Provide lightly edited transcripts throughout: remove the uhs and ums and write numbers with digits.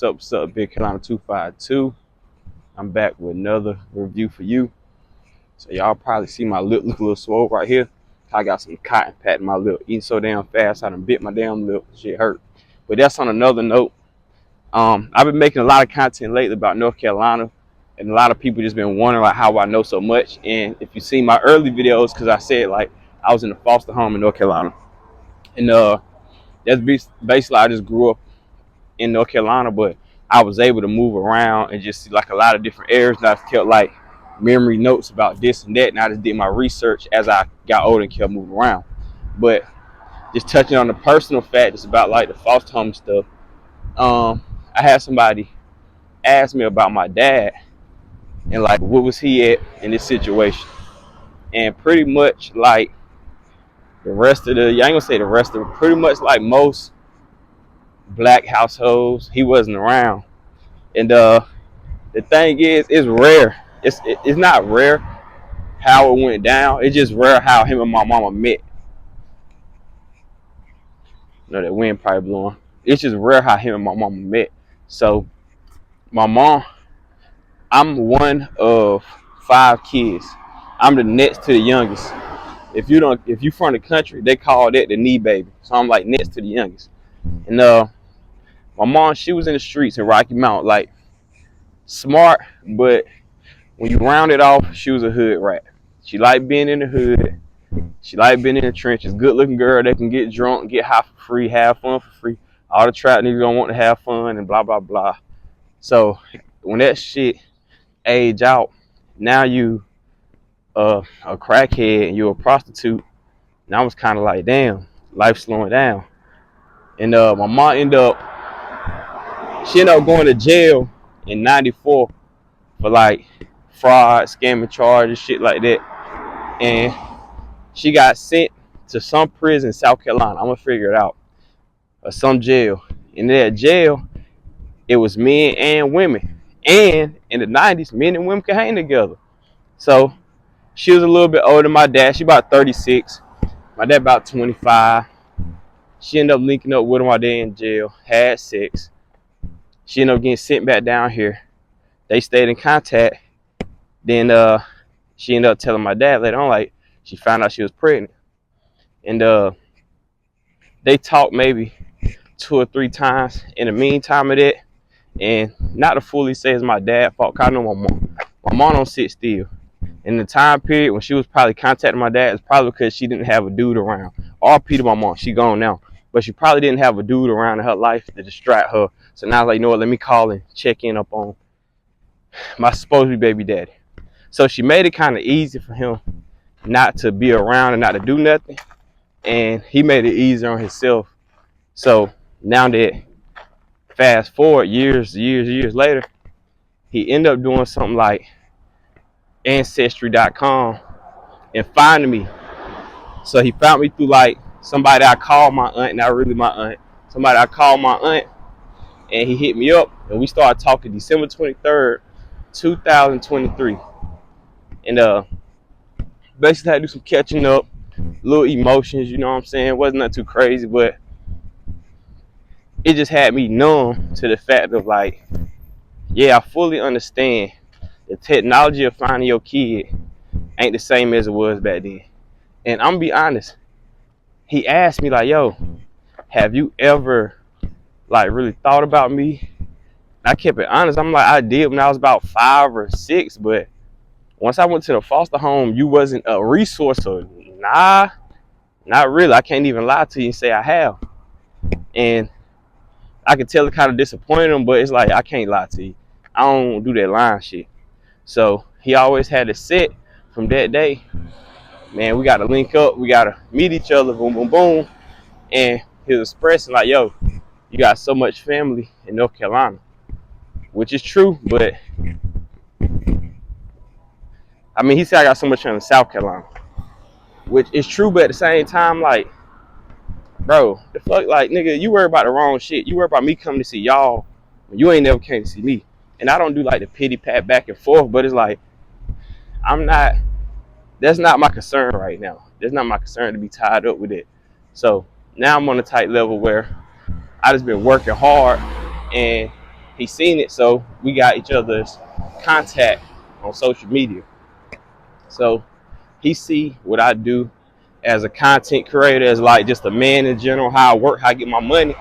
What's up, Big Carolina 252. I'm back with another review for you. So y'all probably see my lip look a little swole right here. I got some cotton pad in my lip. Eating so damn fast, I done bit my damn lip. Shit hurt. But that's on another note. I've been making a lot of content lately about North Carolina, and a lot of people just been wondering like how I know so much. And if you see my early videos, because I said like I was in a foster home in North Carolina, and that's basically I just grew up in North Carolina, but I was able to move around and just see like a lot of different areas. And I kept like memory notes about this and that, and I just did my research as I got older and kept moving around. But just touching on the personal facts about like the foster home stuff, I had somebody ask me about my dad and like what was he at in this situation, and pretty much like the rest of the, I ain't gonna say the rest of it, pretty much like most black households, he wasn't around. And the thing is, it's rare. It's not rare how it went down. It's just rare how him and my mama met. You know that wind probably blowing. It's just rare how him and my mama met. So my mom, I'm one of 5 kids. I'm the next to the youngest. If you from the country, they call that the knee baby. So I'm like next to the youngest. And my mom, she was in the streets in Rocky Mount, like smart, but when you round it off, she was a hood rat. She liked being in the hood. She liked being in the trenches. Good looking girl that can get drunk, get high for free, have fun for free. All the trap niggas don't want to have fun and blah, blah, blah. So when that shit age out, now you a crackhead and you're a prostitute. And I was kind of like, damn, life's slowing down. And my mom she ended up going to jail in 94 for like fraud, scamming charges, shit like that. And she got sent to some prison in South Carolina. I'm gonna figure it out. Or some jail. In that jail, it was men and women. And in the 90s, men and women could hang together. So she was a little bit older than my dad. She about 36. My dad about 25. She ended up linking up with him while they in jail, had sex. She ended up getting sent back down here. They stayed in contact. Then she ended up telling my dad later on, like, she found out she was pregnant. And they talked maybe 2 or 3 times in the meantime of that. And not to fully say it's my dad's fault, cause I know my mom. My mom don't sit still. In the time period when she was probably contacting my dad, it's probably because she didn't have a dude around. RP to my mom, she gone now. But she probably didn't have a dude around in her life to distract her. So now I was like, you know what, let me call and check in up on my supposed to be baby daddy. So she made it kind of easy for him not to be around and not to do nothing. And he made it easier on himself. So now that fast forward years later, he ended up doing something like Ancestry.com and finding me. So he found me through like somebody I called my aunt, not really my aunt. Somebody I called my aunt, and he hit me up, and we started talking December 23rd, 2023. And basically had to do some catching up, little emotions, you know what I'm saying? Wasn't that too crazy, but it just had me numb to the fact of like, yeah, I fully understand the technology of finding your kid ain't the same as it was back then. And I'm gonna be honest, he asked me like, yo, have you ever like really thought about me? I kept it honest. I'm like, I did when I was about 5 or 6, but once I went to the foster home, you wasn't a resource. So nah, not really. I can't even lie to you and say I have. And I could tell it kind of disappointed him, but it's like, I can't lie to you. I don't do that lying shit. So he always had it set from that day. Man, we got to link up. We got to meet each other. Boom, boom, boom. And he was expressing like, yo, you got so much family in North Carolina, which is true. But I mean, he said I got so much family in South Carolina, which is true. But at the same time, like, bro, the fuck, like, nigga, you worry about the wrong shit. You worry about me coming to see y'all when you ain't never came to see me. And I don't do like the pity pat back and forth, but it's like, that's not my concern right now. That's not my concern to be tied up with it. So now I'm on a tight level where I just been working hard, and he seen it, so we got each other's contact on social media. So he see what I do as a content creator, as like just a man in general, how I work, how I get my money.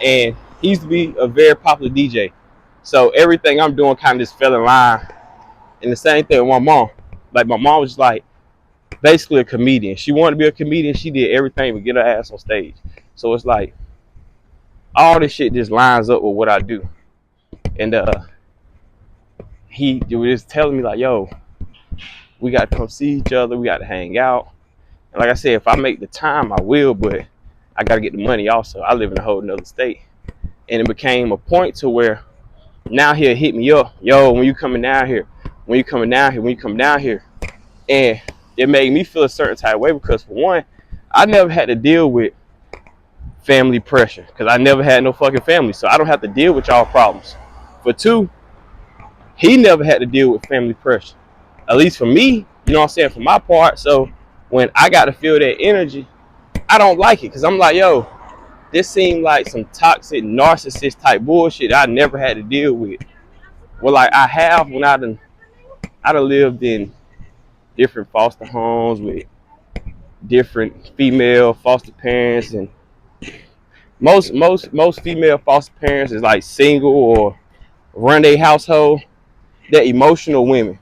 And he used to be a very popular DJ. So everything I'm doing kind of just fell in line. And the same thing with my mom. Like my mom was like basically a comedian. She wanted to be a comedian. She did everything but get her ass on stage. So it's like all this shit just lines up with what I do. And he was just telling me like, yo, we got to come see each other. We got to hang out. And like I said, if I make the time, I will, but I got to get the money also. I live in a whole nother state. And it became a point to where now he'll hit me up. Yo, when you coming down here? When you coming down here? When you come down here? And it made me feel a certain type of way because for one, I never had to deal with family pressure because I never had no fucking family. So I don't have to deal with y'all problems. For two, he never had to deal with family pressure. At least for me, you know what I'm saying, for my part. So when I got to feel that energy, I don't like it because I'm like, yo, this seemed like some toxic narcissist type bullshit I never had to deal with. Well, like I have when I done lived in different foster homes with different female foster parents, and most female foster parents is like single or run their household. They're emotional women,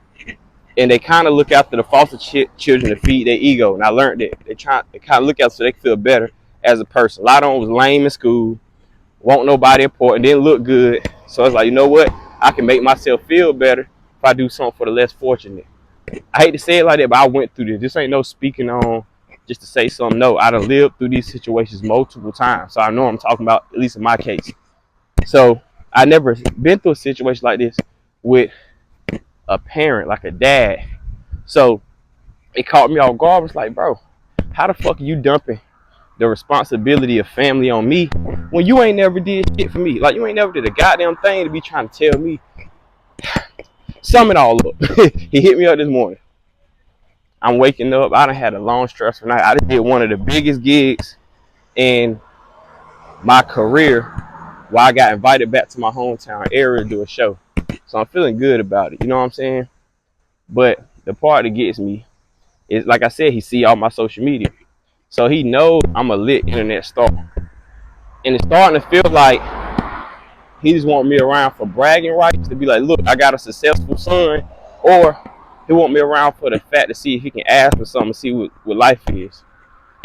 and they kind of look after the foster children to feed their ego. And I learned that they kind of look out so they can feel better as a person. A lot of them was lame in school, won't nobody important, didn't look good. So it's like, you know what? I can make myself feel better if I do something for the less fortunate. I hate to say it like that, but I went through this. This ain't no speaking on just to say something. No, I done lived through these situations multiple times. So I know what I'm talking about, at least in my case. So I never been through a situation like this with a parent, like a dad. So it caught me off guard. It's like, bro, how the fuck are you dumping the responsibility of family on me when you ain't never did shit for me? Like, you ain't never did a goddamn thing to be trying to tell me. Sum it all up. He hit me up this morning. I'm waking up. I done had a long, stressful night. I just did one of the biggest gigs in my career while I got invited back to my hometown area to do a show. So I'm feeling good about it. You know what I'm saying? But the part that gets me is, like I said, he see all my social media. So he knows I'm a lit internet star. And it's starting to feel like he just want me around for bragging rights, to be like, look, I got a successful son. Or he want me around for the fact to see if he can ask for something, see what life is.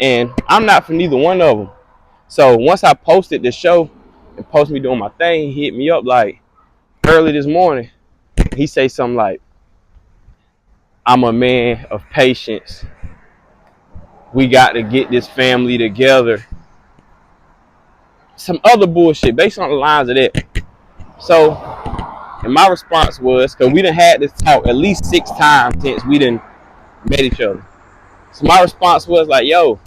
And I'm not for neither one of them. So once I posted the show and posted me doing my thing, he hit me up like early this morning. He say something like, I'm a man of patience. We got to get this family together. Some other bullshit based on the lines of that. So, and my response was, because we done had this talk at least 6 times since we done met each other. So my response was like, yo,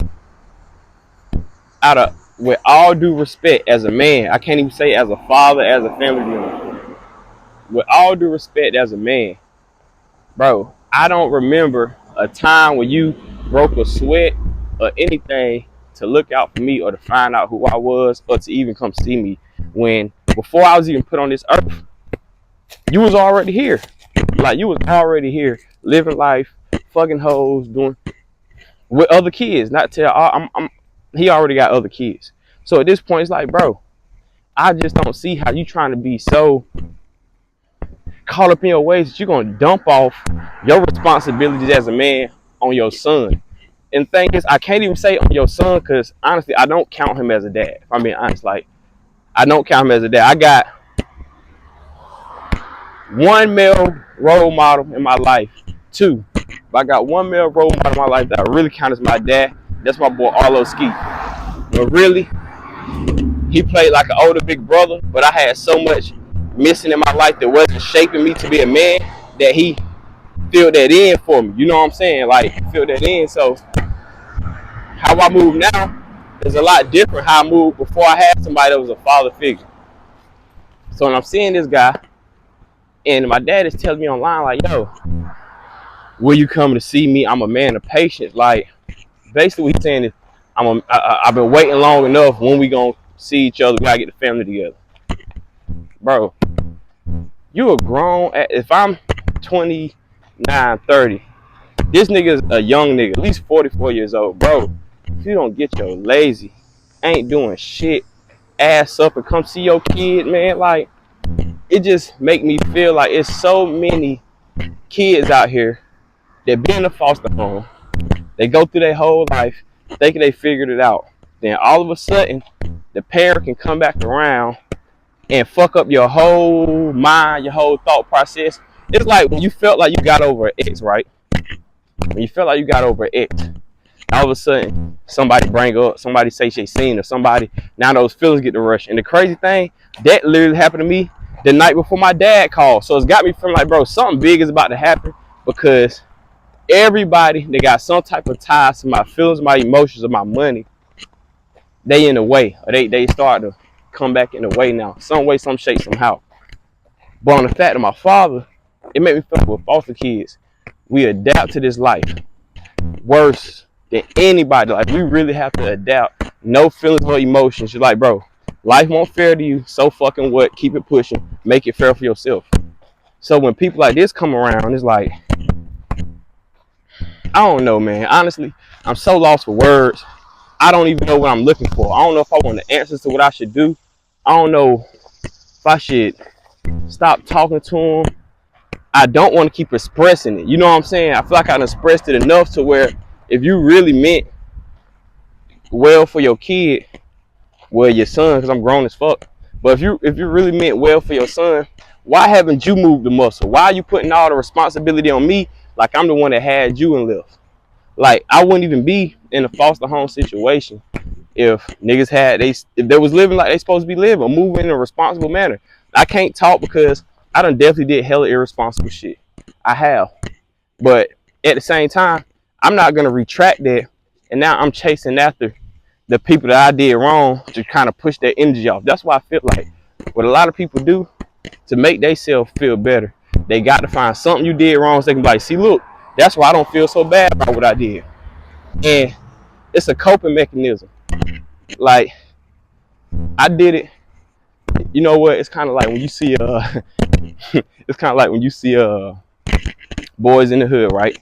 with all due respect as a man, I can't even say as a father, as a family member. With all due respect as a man, bro, I don't remember a time when you broke a sweat or anything to look out for me or to find out who I was or to even come see me when before I was even put on this earth, you was already here. Like, you was already here living life, fucking hoes, doing with other kids. Not tell he already got other kids. So at this point, it's like, bro, I just don't see how you trying to be so caught up in your ways that you're going to dump off your responsibilities as a man on your son. And the thing is, I can't even say on your son because, honestly, I don't count him as a dad. If I'm being honest, like, I don't count him as a dad. I got one male role model in my life. 2. But I got one male role model in my life that I really count as my dad. That's my boy Arlo Ski. But really, he played like an older big brother, but I had so much missing in my life that wasn't shaping me to be a man that he filled that in for me. You know what I'm saying? Like, filled that in. So how I move now is a lot different how I moved before I had somebody that was a father figure. So when I'm seeing this guy, and my dad is telling me online, like, yo, will you come to see me? I'm a man of patience. Like, basically what he's saying is, I've been waiting long enough. When we gonna see each other, we gotta get the family together. Bro, You a grown, if I'm 29, 30, this nigga's a young nigga, at least 44 years old. Bro, if you don't get your lazy, ain't doing shit, ass up and come see your kid, man, like, it just make me feel like it's so many kids out here that be in a foster home. They go through their whole life thinking they figured it out. Then all of a sudden, the parent can come back around and fuck up your whole mind, your whole thought process. It's like when you felt like you got over an ex, right? When you felt like you got over an ex, all of a sudden, somebody bring up, somebody say they seen or somebody, now those feelings get to rush. And the crazy thing, that literally happened to me the night before my dad called. So it's got me feeling like, bro, something big is about to happen, because everybody that got some type of ties to my feelings, my emotions, or my money, they in the way, or they start to come back in the way now, some way, some shape, somehow. But on the fact of my father, it made me feel like with foster kids, we adapt to this life worse than anybody. Like, we really have to adapt. No feelings, no emotions. You're like, bro, life won't fair to you, so fucking what? Keep it pushing. Make it fair for yourself. So when people like this come around, it's like, I don't know, man. Honestly, I'm so lost for words. I don't even know what I'm looking for. I don't know if I want the answers to what I should do. I don't know if I should stop talking to him. I don't want to keep expressing it. You know what I'm saying? I feel like I expressed it enough to where if you really meant well for your kid, well, your son, because I'm grown as fuck. But if you really meant well for your son, why haven't you moved the muscle? Why are you putting all the responsibility on me like I'm the one that had you and left? Like, I wouldn't even be in a foster home situation if niggas if they was living like they supposed to be living, or moving in a responsible manner. I can't talk because I done definitely did hella irresponsible shit. I have. But at the same time, I'm not gonna retract that, and now I'm chasing after the people that I did wrong to kind of push that energy off. That's why I feel like what a lot of people do to make themselves feel better, they got to find something you did wrong so they can be like, see, look, that's why I don't feel so bad about what I did. And it's a coping mechanism. Like, I did it. You know what? It's kind of like when you see it's kind of like when you see Boys in the Hood, right?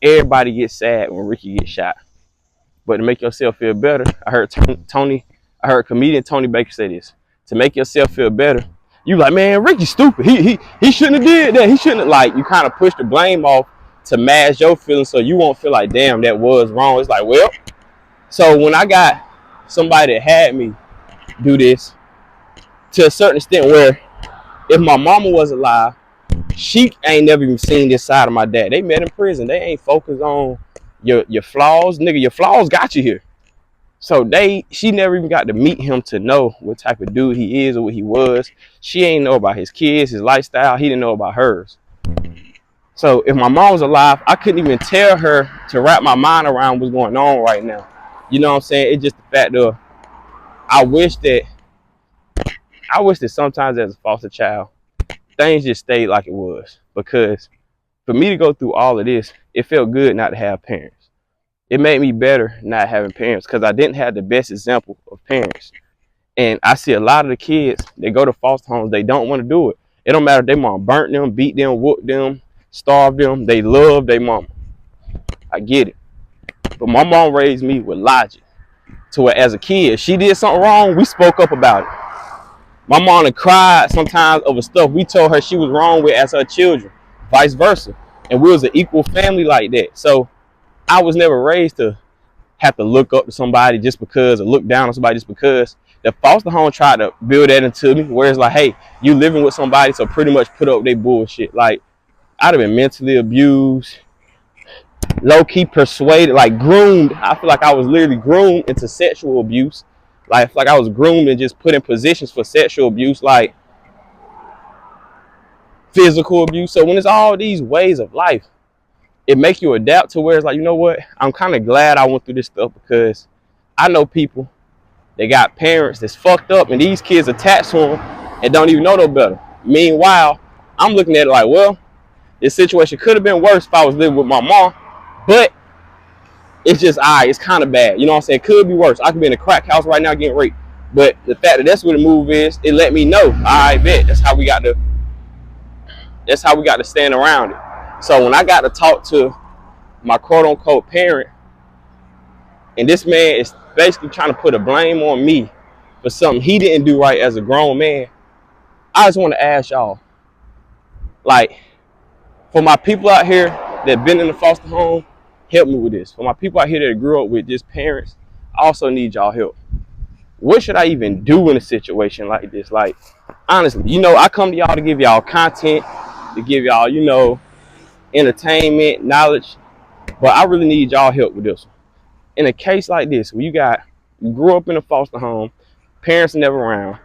Everybody gets sad when Ricky gets shot. But to make yourself feel better, I heard comedian Tony Baker say this. To make yourself feel better, you like, man, Ricky's stupid. He shouldn't have did that. He shouldn't have, like, you kind of push the blame off to mask your feelings so you won't feel like, damn, that was wrong. It's like, well, so when I got somebody that had me do this, to a certain extent, where if my mama was alive, she ain't never even seen this side of my dad. They met in prison. They ain't focused on your flaws. Nigga, your flaws got you here. So she never even got to meet him to know what type of dude he is or what he was. She ain't know about his kids, his lifestyle. He didn't know about hers. So if my mom was alive, I couldn't even tell her to wrap my mind around what's going on right now. You know what I'm saying? It's just the fact of, I wish that sometimes as a foster child, things just stayed like it was. Because for me to go through all of this, it felt good not to have parents. It made me better not having parents, because I didn't have the best example of parents. And I see a lot of the kids, they go to foster homes, they don't want to do it. It don't matter if their mom burnt them, beat them, whooped them, starved them. They love their mama. I get it. But my mom raised me with logic. To where as a kid, if she did something wrong, we spoke up about it. My mom had cried sometimes over stuff we told her she was wrong with as her children, vice versa. And we was an equal family like that. So I was never raised to have to look up to somebody just because, or look down on somebody just because. The foster home tried to build that into me, where it's like, hey, you living with somebody, so pretty much put up their bullshit. Like, I'd have been mentally abused, low-key persuaded, like groomed. I feel like I was literally groomed into sexual abuse. Like I was groomed and just put in positions for sexual abuse, like physical abuse. So when it's all these ways of life, it makes you adapt to where it's like, you know what? I'm kind of glad I went through this stuff, because I know people, they got parents that's fucked up, and these kids attached to them and don't even know no better. Meanwhile, I'm looking at it like, well, this situation could have been worse if I was living with my mom, but it's just, it's kind of bad. You know what I'm saying? It could be worse. I could be in a crack house right now getting raped. But the fact that that's what the move is, it let me know, I bet that's how we got to That's how we got to stand around it. So when I got to talk to my quote unquote parent, and this man is basically trying to put a blame on me for something he didn't do right as a grown man, I just want to ask y'all, like, for my people out here that been in the foster home, help me with this. For my people out here that grew up with just parents, I also need y'all help. What should I even do in a situation like this? Like, honestly, I come to y'all to give y'all content, to give y'all, entertainment, knowledge, but I really need y'all help with this one. In a case like this, where you grew up in a foster home, parents never around,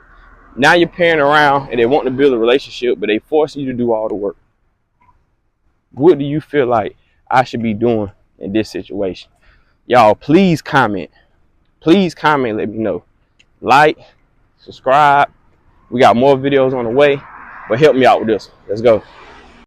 now your parent around and they want to build a relationship, but they force you to do all the work. What do you feel like I should be doing in this situation? Y'all, please comment. Please comment, let me know. Like, subscribe. We got more videos on the way, but help me out with this. Let's go.